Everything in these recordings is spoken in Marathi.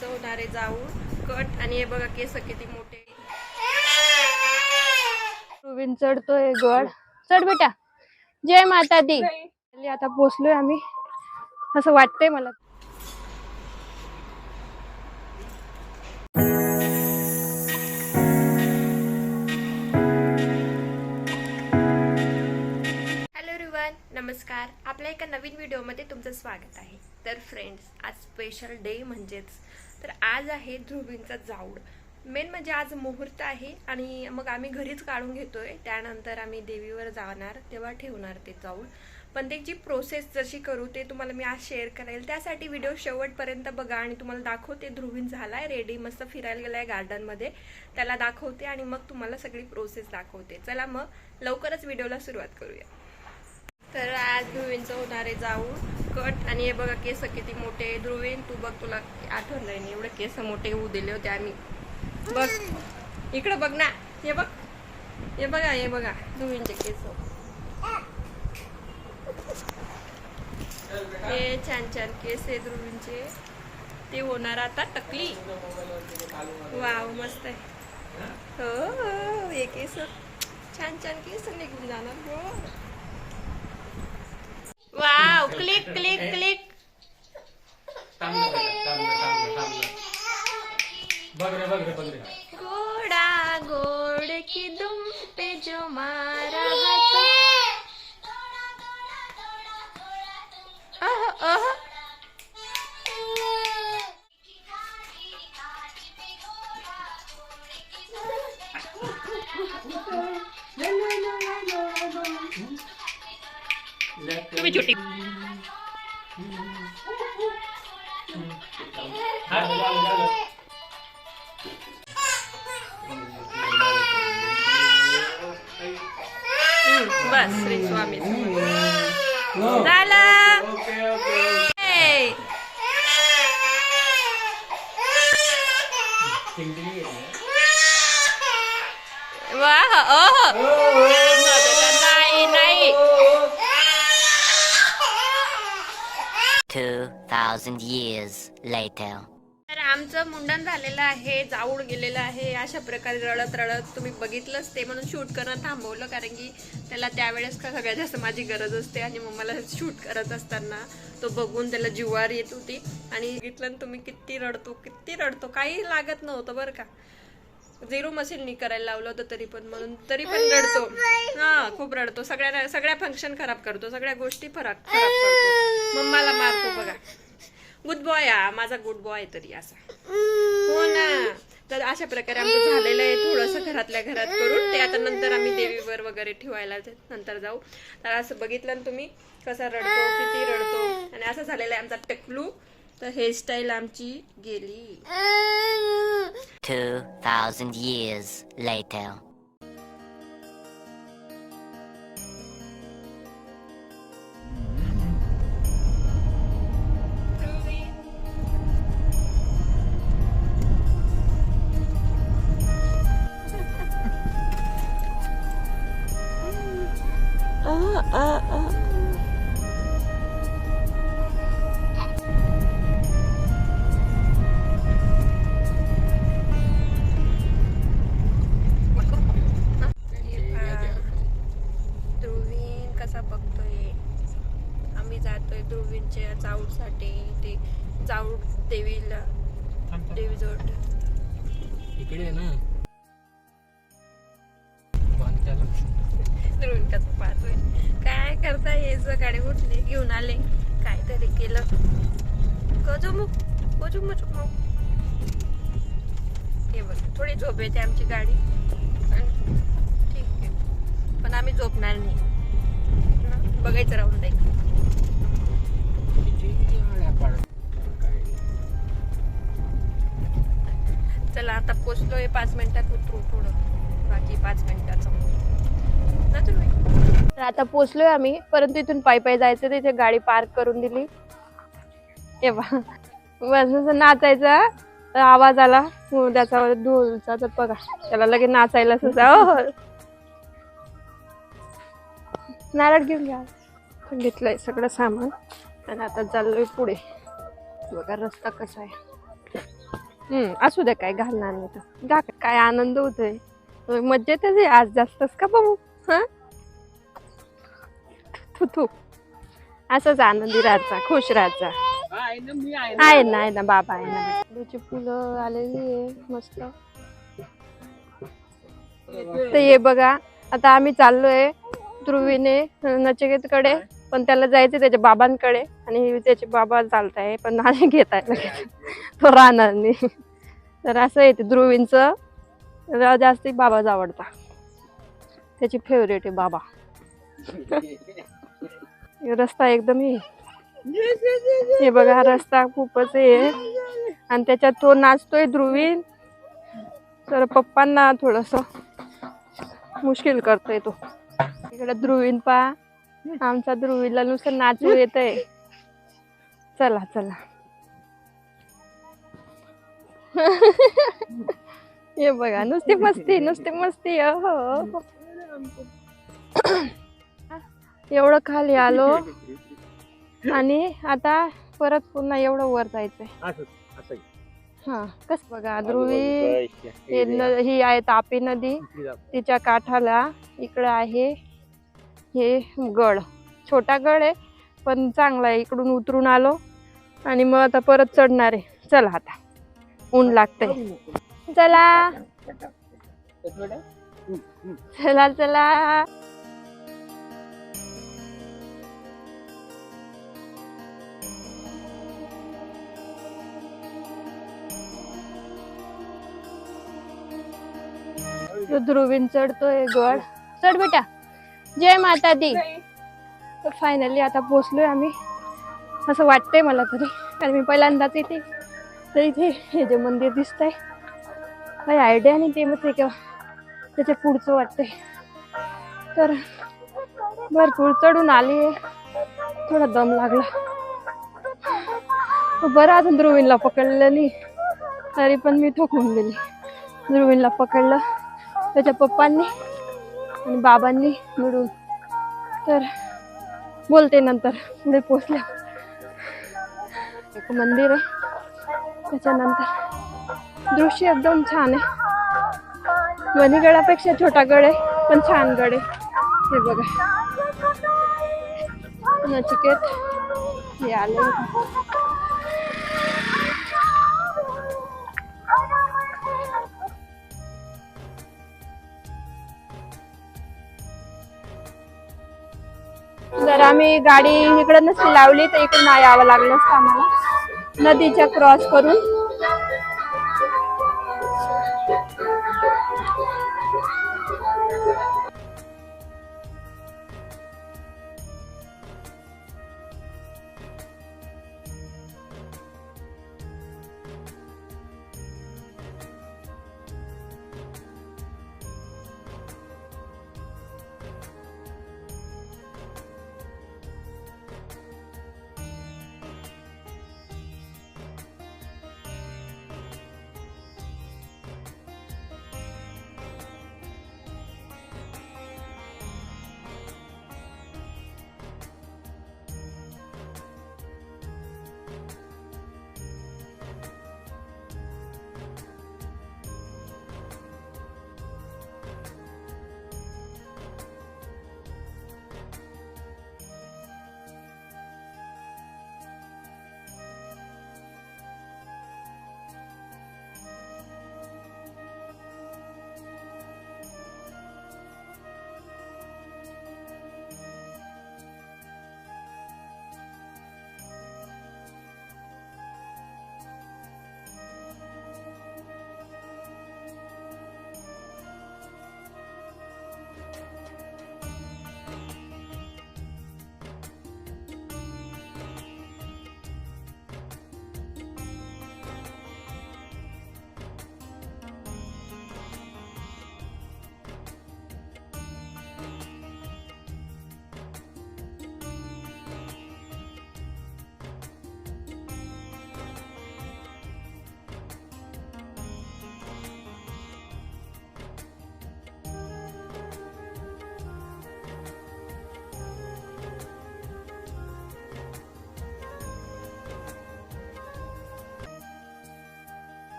ध्रुवींचं होणारे जाऊन कट आणि हे बघा केस किती मोठे. ध्रुवीन चढतोय गड. चढ बेटा. जय माता दी. आता पोचलोय आम्ही असं वाटतंय मला. नमस्कार, आपल्या एका नवीन व्हिडिओमध्ये तुमचं स्वागत आहे. तर फ्रेंड्स, आज स्पेशल डे म्हणजेच तर आज आहे ध्रुवींचा जाऊड. मेन म्हणजे आज मुहूर्त आहे आणि मग आम्ही घरीच काढून घेतोय. त्यानंतर आम्ही देवीवर जाणार तेव्हा ठेवणार ते जाऊड. पण त्याची प्रोसेस जशी करू ते तुम्हाला मी आज शेअर करेल. त्यासाठी व्हिडिओ शेवटपर्यंत बघा आणि तुम्हाला दाखवते. ध्रुवीन झालाय रेडी, मस्त फिरायला गेलाय गार्डनमध्ये, त्याला दाखवते आणि मग तुम्हाला सगळी प्रोसेस दाखवते. चला मग लवकरच व्हिडिओला सुरुवात करूया. तर आज ध्रुवींचं होणारे जाऊन कट आणि हे बघा केस किती मोठे. ध्रुवीन तू बघ, तुला आठवण नाही एवढे केस मोठे होऊ दिले होते आम्ही. बघ इकडं बघ ना, हे बघ, हे बघा, हे बघा ध्रुवींचे केस. हे छान छान केस आहे ध्रुवींचे. ते होणार आता टकली. वाव मस्त आहे. हो हे केस छान छान केस निघून जाणार. हो वाव, क्लिक क्लिक क्लिक. घोड़ा घोड़ की दुम पे जो मारा था. तुम्ही छोटी बस श्री स्वामी झालं. वाह नाही नाही. 2000 years later. तर आमचं मुंडन झालेलं आहे, जाऊड गेलेलं आहे. अशा प्रकारे रडत रडत तुम्ही बघितलंच ते, म्हणून शूट करणं थांबवलं कारण की त्याला त्यावेळेस का सगळ्यात जास्त माझी गरज असते आणि मग मला शूट करत असताना तो बघून त्याला जीवार येत होती. आणि बघितलं ना तुम्ही किती रडतो. काही लागत नव्हतं बरं का. 0 मशीन करायला लावलं होतं तरी पण, म्हणून तरी पण रडतो. हा खूप रडतो. सगळ्या फंक्शन खराब करतो, सगळ्या गोष्टी खराब करतो. मम्माला मारतो बघा. गुड बॉय माझा, गुड बॉय तरी असा. हो ना. तर अशा प्रकारे आमचं झालेलं आहे थोडंसं घरातल्या घरात करून. ते आता नंतर आम्ही देवीवर वगैरे ठेवायला नंतर जाऊ. तर असं बघितलं ना तुम्ही कसा रडतो, किती रडतो. आणि असं झालेलं आहे आमचा टकलू. तर हेअरस्टाईल आमची गेली. 2000 years later. ध्रुवीन कसा बघतोय. आम्ही जातोय ध्रुवींच्या जाऊडसाठी. ते जाऊड देवीला, देवीजवळ इकडे ना. ध्रुवीन कसं पाहतोय. काय करताय हे गाडी उठले घेऊन आले, काहीतरी केलं. हे बघ थोडी झोप येते आमची गाडी. ठीक आहे, पण आम्ही झोपणार नाही. बघायचं राहून जाईल. चला आता पोचलोय. 5 मिनिटात उतरू. थोडं बाकी 5 मिनिटाचं ना तुम्ही. तर आता पोचलोय आम्ही, परंतु इथून पायी जायचं. तिथे गाडी पार्क करून दिली. तेव्हा बस नाचायचा आवाज आला त्याचा ढोलचा. तर बघा त्याला लगेच नाचायला नारळ घेऊन घ्या. घेतलंय सगळं सामान आणि आता चाललोय पुढे. बघा रस्ता कसा आहे. असू दे, काय घालणार नाही तर गा. काय आनंद होतोय, मज्जेतच आहे आज जास्तच का बाबू. हा थू थू, असंच आनंदी राहायचा, खुश राहायचा. आहे ना बाबा, आहे ना. झेंडूची फुलं आलेली आहे मस्त. तर हे बघा, आता आम्ही चाललोय ध्रुवीने नचिकेतकडे, पण त्याला जायचं त्याच्या बाबांकडे आणि त्याचे बाबा चालताय पण नाही घेताय लगेच, तो राहणार नाही. तर असं आहे ते ध्रुवींचं, जास्ती बाबाच आवडता, त्याची फेवरेट आहे बाबा. रस्ता एकदम हे बघा, हा रस्ता खूपच आहे आणि त्याच्यात तो नाचतोय ध्रुवी, तर पप्पांना थोडस मुश्किल करतोय तो. इकडे ध्रुवीन पा, आमचा ध्रुवीला नुसतं नाचू येतंय. चला चला. हे बघा, नुसती मस्ती नुसती मस्ती. हो, एवढं खाली आलो आणि आता परत पुन्हा एवढं वर जायचंय. हा, कस बघा, ध्रुवी ही आहे तापी नदी, तिच्या काठाला इकडं आहे हे गड. छोटा गड आहे पण चांगला आहे. इकडून उतरून आलो आणि मग आता परत चढणार आहे. चला आता, ऊन लागतंय. चला चला चला. ध्रुवीन चढतोय गड. चढ बेटा. जय माता दी. तर फायनली आता पोहोचलोय आम्ही, असं वाटतंय मला तरी, कारण मी पहिल्यांदाच येते. तर इथे हे जे मंदिर दिसतंय, काही आयडिया नाही ते मग किंवा त्याच्या पुढचं वाटतंय. तर भरपूर चढून आली, थोडा दम लागला. बरं अजून ध्रुवीनला पकडलं नाही, तरी पण मी थकून गेली. ध्रुवीनला पकडलं त्याच्या पप्पांनी आणि बाबांनी मिळून. तर बोलते नंतर पुढे पोचल्या. एक मंदिर आहे, त्याच्यानंतर दृश्य एकदम छान आहे. वणीगडापेक्षा छोटा गड आहे पण छान गड आहे. हे बघा, नचिकेत हे आले. जर आम्ही गाडी इकडे नसती लावली तर इकडून नाही यावं लागलं असतं आम्हाला, नदीच्या क्रॉस करून.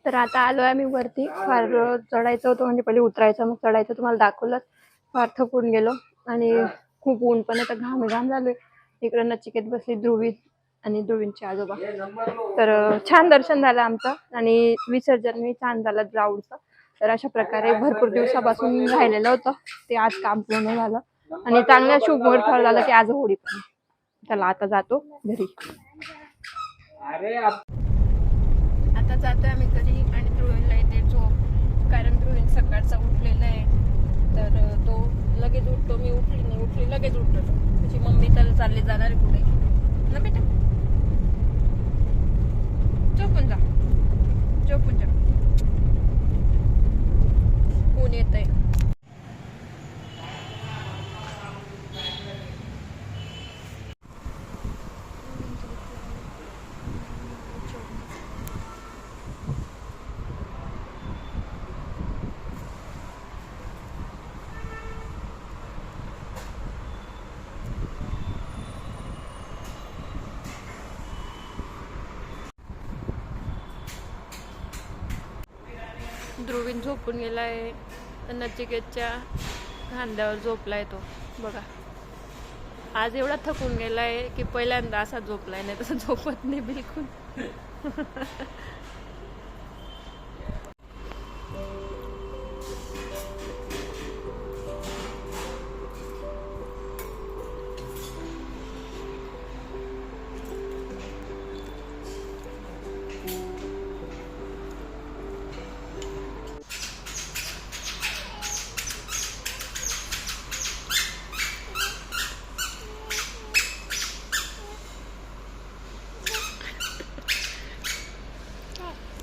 तर आता आलोय आम्ही वरती. फार चढायचं होतं, म्हणजे पहिले उतरायचं मग चढायचं, तुम्हाला दाखवलं. फार थकून गेलो आणि खूप ऊन पण आता घाम झालोय. इकडे नचिकेत बसली, ध्रुवी आणि ध्रुवींचे आजोबा. तर छान दर्शन झालं आमचं आणि विसर्जनही छान झालं जाऊडचं. तर अशा प्रकारे भरपूर दिवसापासून राहिलेलं होतं ते आज काम पूर्ण झालं आणि चांगलं शुभ मुहूर्त झालं की आज होळी पण. चला आता जातो घरी. आता जातोय आम्ही घरी आणि ध्रुवीला येते झोप, कारण ध्रुवीन सकाळचा उठलेला आहे. तर तो लगेच उठतो, मी उठली नाही उठली लगेच उठतो. त्याची मम्मी त्याला चालली जाणार आहे कुठे ना बेटा, झोपून जा झोपून जा, ऊन येत आहे. ध्रुवीन झोपून गेलाय, नचिकेतच्या खांद्यावर झोपलाय तो बघा. आज एवढा थकून गेलाय की पहिल्यांदा असा झोपलाय, नाही तसं झोपत नाही बिलकुल.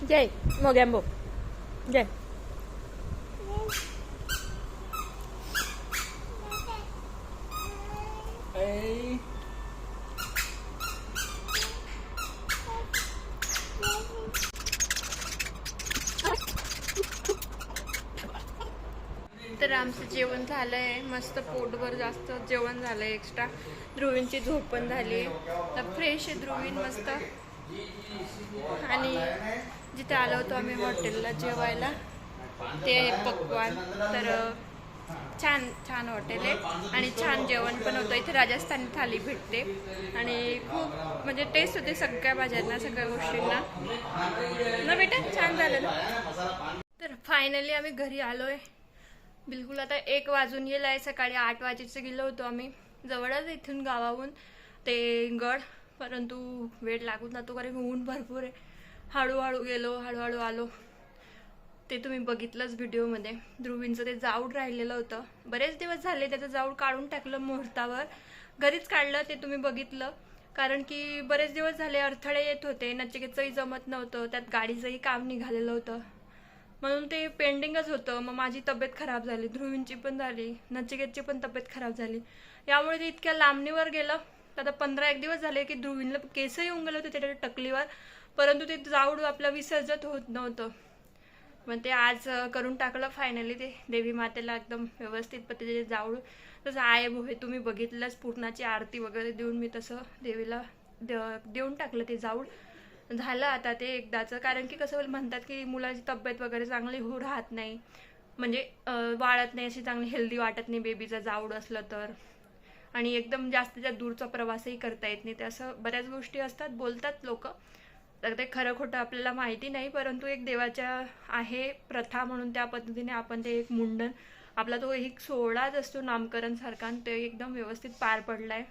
जय मोगॅम्बो जय. तर आमचं जेवण झालंय, मस्त पोटभर जास्त जेवण झालंय एक्स्ट्रा. ध्रुवींची झोप पण झाली, तर फ्रेश आहे ध्रुवीन मस्त. आणि जिथे आलो होतो आम्ही हॉटेलला जेवायला, ते आहे पक्वान. तर छान छान हॉटेल आहे आणि छान जेवण पण होतं. इथे राजस्थानी थाली भेटते आणि खूप म्हणजे टेस्ट होते सगळ्या भाज्यांना, सगळ्या गोष्टींना ना बेटा. छान झालं ना. तर फायनली आम्ही घरी आलोय. बिलकुल आता 1 वाजून गेलाय. सकाळी 8 वाजेचं गेलो होतो आम्ही, जवळच इथून गावाहून ते गड, परंतु वेळ लागून जातो कारण ऊन भरपूर आहे. हळूहळू गेलो, हळूहळू आलो. ते तुम्ही बघितलंच व्हिडिओमध्ये. ध्रुवींचं ते जाऊड राहिलेलं होतं, बरेच दिवस झाले. त्याचं जाऊड काढून टाकलं मुहूर्तावर, घरीच काढलं, ते तुम्ही बघितलं. कारण की बरेच दिवस झाले अडथळे येत होते, नचिकेतचंही जमत नव्हतं, त्यात गाडीचंही काम निघालेलं होतं, म्हणून ते पेंडिंगच होतं. मग माझी तब्येत खराब झाली, ध्रुवींची पण झाली, नचिकेतची पण तब्येत खराब झाली. यामुळे ते इतक्या लांबणीवर गेलं. आता 15-1 दिवस झाले की ध्रुवींना केसही येऊन गेले होते त्याच्या टकलीवर, परंतु ते जाऊड आपलं विसर्जित होत नव्हतं. मग ते आज करून टाकलं फायनली. ते देवी मातेला एकदम व्यवस्थित पद्धतीने जाऊड तसं आहे हे तुम्ही बघितलंच. पूर्णाची आरती वगैरे देऊन मी तसं देवीला देऊन टाकलं ते जाऊड. झालं आता ते एकदाचं. कारण की कसं म्हणतात की मुलाची तब्येत वगैरे चांगली राहत नाही, म्हणजे वाढत नाही, अशी चांगली हेल्दी वाटत नाही बेबीचं जाऊड असलं तर. आणि एकदम जास्तीच्या दूरचा प्रवासही करता येत नाही, ते असं बऱ्याच गोष्टी असतात, बोलतात लोक. तर ते खरं खोटं आपल्याला माहिती नाही, परंतु एक देवाच्या आहे प्रथा म्हणून त्या पद्धतीने आपण ते एक मुंडन, आपला तो एक सोहळाच असतो नामकरण सारखा, ते एकदम व्यवस्थित पार पडलाय.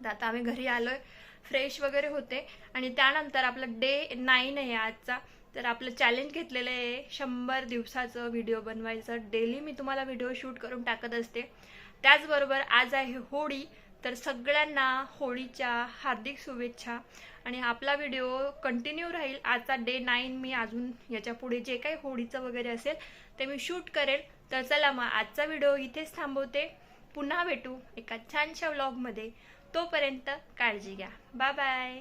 आता आम्ही घरी आलोय, फ्रेश वगैरे होते आणि त्यानंतर आपला डे 9 आहे आजचा. तर आपलं चॅलेंज घेतलेलं आहे 100 दिवसाचं व्हिडिओ बनवायचं. डेली मी तुम्हाला व्हिडिओ शूट करून टाकत असते. त्याचबरोबर आज आहे होळी, तर सगळ्यांना होळीच्या हार्दिक शुभेच्छा. आणि आपला व्हिडिओ कंटिन्यू राहील. आजचा डे 9 मी अजून याच्या पुढे जे काही होळीचं वगैरे असेल ते मी शूट करेल. तर चला मग आजचा व्हिडिओ इथेच थांबवते. पुन्हा भेटू एका छानशा व्लॉगमध्ये. तोपर्यंत काळजी घ्या. Bye bye.